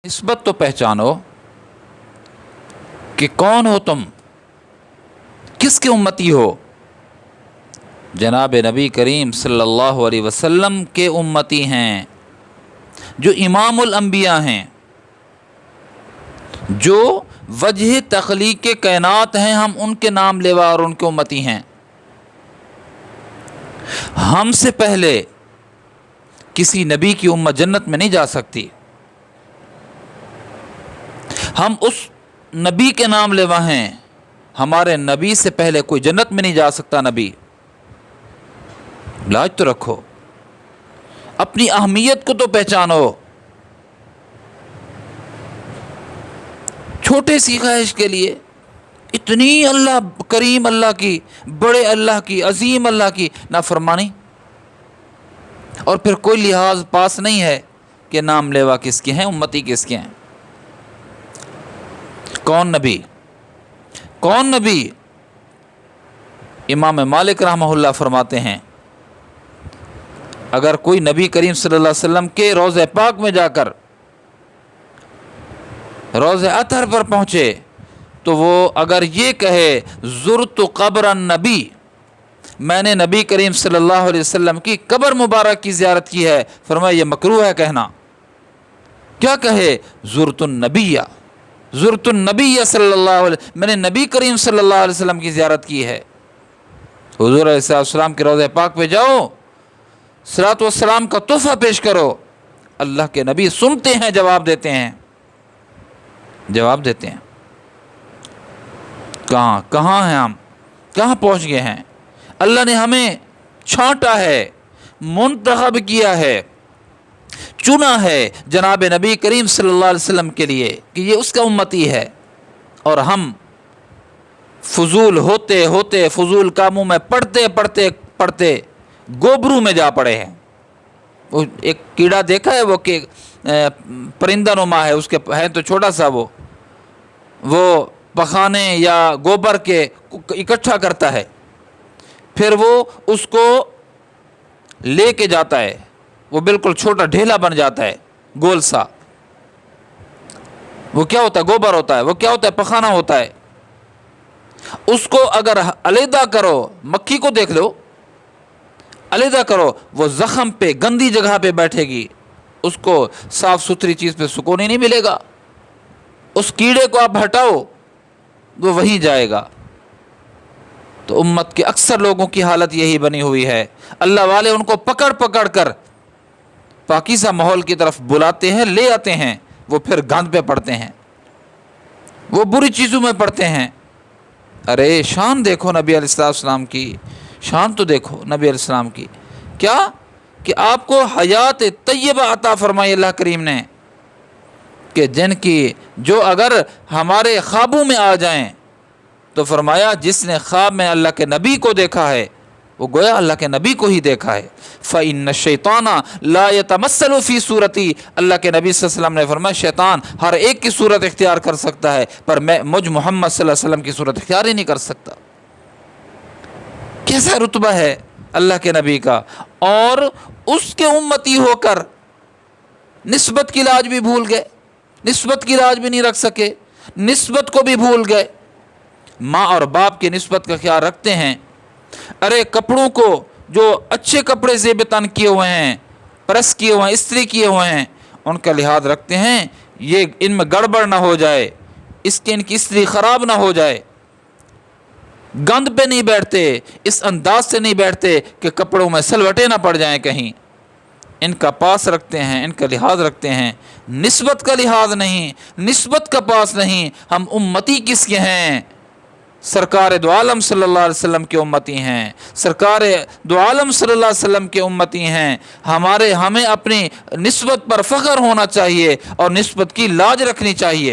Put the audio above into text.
निस्बत तो पहचानो कि कौन हो तुम, किसके उम्मती हो। जनाब नबी करीम सल्लल्लाहु अलैहि वसल्लम के उम्मती हैं, जो इमामुल अंबिया हैं, जो वजह तख्लीक कायनात हैं। हम उनके नाम लेवा और उनके उम्मती हैं। हमसे पहले किसी नबी की उम्मत जन्नत में नहीं जा सकती। हम उस नबी के नाम लेवा हैं। हमारे नबी से पहले कोई जन्नत में नहीं जा सकता। नबी, लाज तो रखो, अपनी अहमियत को तो पहचानो। छोटे सी ख्वाहिश के लिए इतनी अल्लाह करीम अल्लाह की, बड़े अल्लाह की, अजीम अल्लाह की नाफरमानी, और फिर कोई लिहाज पास नहीं है कि नाम लेवा किसके हैं, उम्मती किसके हैं। कौन नबी, कौन नबी? इमाम मालिक रहमहुल्लाह फरमाते हैं, अगर कोई नबी करीम सल्लल्लाहु अलैहि वसल्लम के रोज़े पाक में जाकर रोज़े अतहर पर पहुँचे तो वो अगर ये कहे ज़ुरतु क़ब्र नबी, मैंने नबी करीम सल्लल्लाहु अलैहि वसल्लम की कब्र मुबारक की ज़ियारत की है, फरमाया ये मकरूह है कहना। क्या कहे? ज़ुरतुन नबिया, ज़ुरतुन नबिया सल्लल्लाहु अलैहि, मैंने नबी करीम सल्लल्लाहु अलैहि वसल्लम की ज़ियारत की है। हुज़ूर अलैहिस्सलाम के रोज़े पाक पे जाओ, सलात व सलाम का तोहफ़ा पेश करो। अल्लाह के नबी सुनते हैं, जवाब देते हैं, जवाब देते हैं। कहाँ हैं हम, कहाँ पहुँच गए हैं? अल्लाह ने हमें छांटा है, मुंतखब किया है, चुना है जनाब नबी करीम सल्लल्लाहु अलैहि वसल्लम के लिए कि ये उसका उम्मती है। और हम फजूल होते होते, फजूल कामों में पढ़ते पढ़ते पढ़ते गोबरू में जा पड़े हैं। वो एक कीड़ा देखा है, वो कि परिंदा नुमा है, उसके है तो छोटा सा, वो पखाने या गोबर के इकट्ठा करता है, फिर वो उसको लेके जाता है, वो बिल्कुल छोटा ढेला बन जाता है, गोल सा। वो क्या होता है? गोबर होता है। वो क्या होता है? पखाना होता है। उसको अगर अलहदा करो, मक्खी को देख लो, अलहदा करो, वो जख्म पे, गंदी जगह पे बैठेगी, उसको साफ सुथरी चीज़ पे सुकून ही नहीं मिलेगा। उस कीड़े को आप हटाओ, वो वहीं जाएगा। तो उम्मत के अक्सर लोगों की हालत यही बनी हुई है। अल्लाह वाले उनको पकड़ पकड़ कर पाकीज़ा माहौल की तरफ बुलाते हैं, ले आते हैं, वो फिर गंद पे पड़ते हैं, वो बुरी चीज़ों में पड़ते हैं। अरे शान देखो नबी अलैहिस्सलाम की, शान तो देखो नबी अलैहिस्सलाम की। क्या कि आपको हयात तय्यबा अता फरमाई अल्लाह करीम ने, कि जिनकी जो अगर हमारे ख्वाबों में आ जाएं तो फरमाया जिसने ख्वाब में अल्लाह के नबी को देखा है वो गोया अल्लाह के नबी को ही देखा है। फ़इन्न शैताना ला यतमस्सलु फ़ी सूरती, अल्लाह के नबी सल्लल्लाहु अलैहि वसल्लम ने फरमाया शैतान हर एक की सूरत इख्तियार कर सकता है, पर मैं मुझ मोहम्मद सल्लल्लाहु अलैहि वसल्लम की सूरत इख्तियार ही नहीं कर सकता। कैसा रुतबा है अल्लाह के नबी का। और उसके उम्मती होकर निस्बत की लाज भी भूल गए, निस्बत की लाज भी नहीं रख सके, निस्बत को भी भूल गए। माँ और बाप की निस्बत का ख्याल रखते हैं। अरे कपड़ों को, जो अच्छे कपड़े ज़ेब तन किए हुए हैं, प्रेस किए हुए हैं, इस्त्री किए हुए हैं, उनका लिहाज रखते हैं, ये इनमें गड़बड़ ना हो जाए, इसके इनकी इस्त्री ख़राब ना हो जाए। गंद पे नहीं बैठते, इस अंदाज से नहीं बैठते कि कपड़ों में सलवटें ना पड़ जाएं कहीं। इनका पास रखते हैं, इनका लिहाज रखते हैं, निस्बत का लिहाज नहीं, निस्बत का पास नहीं। हम उम्मती किसके हैं? सरकार दो आलम सल्लल्लाहु अलैहि वसल्लम के उम्मती हैं, सरकार दो आलम सल्लल्लाहु अलैहि वसल्लम के उम्मती हैं। हमें अपनी निस्बत पर फ़ख्र होना चाहिए और निस्बत की लाज रखनी चाहिए।